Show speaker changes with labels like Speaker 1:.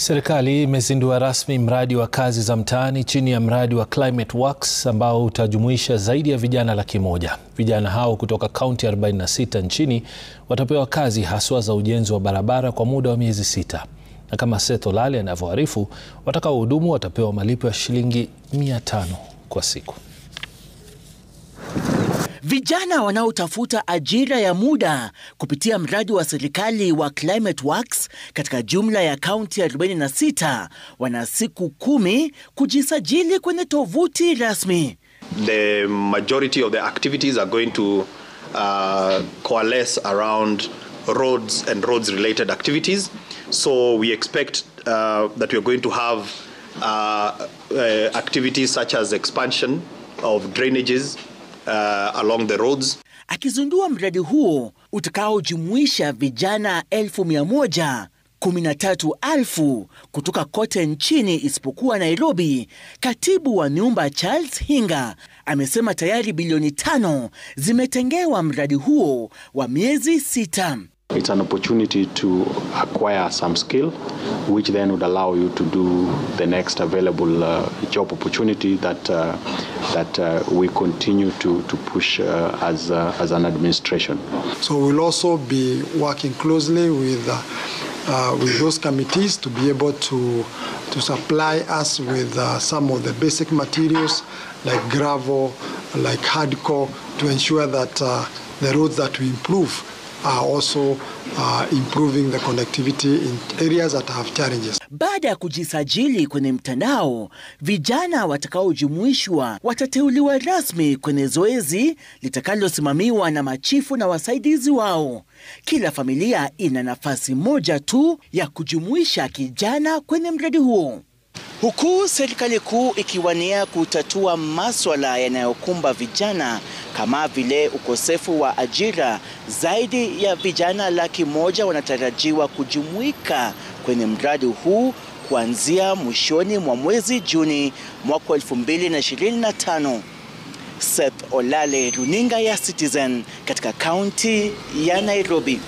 Speaker 1: Serikali imezindua rasmi mradi wa kazi za mtaani chini ya mradi wa Climate Works ambao utajumuisha zaidi ya vijana 100,000. Vijana hao kutoka kaunti 46 nchini watapewa kazi haswa za ujenzi wa barabara kwa muda wa miezi 6. Na kama Seth Olale anavyoarifu, watakaohudumu watapewa malipo ya shilingi 500 kwa siku.
Speaker 2: Vijana wanaotafuta ajira ya muda kupitia mradi wa serikali wa Climate Works katika jumla ya kaunti 46 wana siku 10 kujisajili kwenye tovuti rasmi.
Speaker 3: The majority of the activities are going to coalesce around roads and roads related activities. So we expect that we are going to have activities such as expansion of drainages along the roads.
Speaker 2: Akizindua mradi huo utakaojumuisha vijana 113,000 kutoka kote nchini isipokuwa Nairobi, katibu wa nyumba Charles Hinga amesema tayari bilioni 5 zimetengewa mradi huo wa miezi 6.
Speaker 4: It's an opportunity to acquire some skill, which then would allow you to do the next available job opportunity that we continue to push as an administration.
Speaker 5: So we'll also be working closely with those committees to be able to supply us with some of the basic materials like gravel, like hardcore, to ensure that the roads that we improve are also improving the connectivity in areas that have challenges.
Speaker 2: Baada ya kujisajili kwenye mtandao, vijana watakaojumuishwa watateuliwa rasmi kwenye zoezi litakalosimamiwa na machifu na wasaidizi wao. Kila familia ina nafasi moja tu ya kujumuisha kijana kwenye mradi huo. Huku serikali kuu ikiwania kutatua maswala yanayokumba vijana kama vile ukosefu wa ajira, zaidi ya vijana 100,000 wanatarajiwa kujumuika kwenye mradi huu kuanzia mwishoni mwa mwezi Juni mwaka 2025. Seth Olale, runinga ya Citizen katika kaunti ya Nairobi.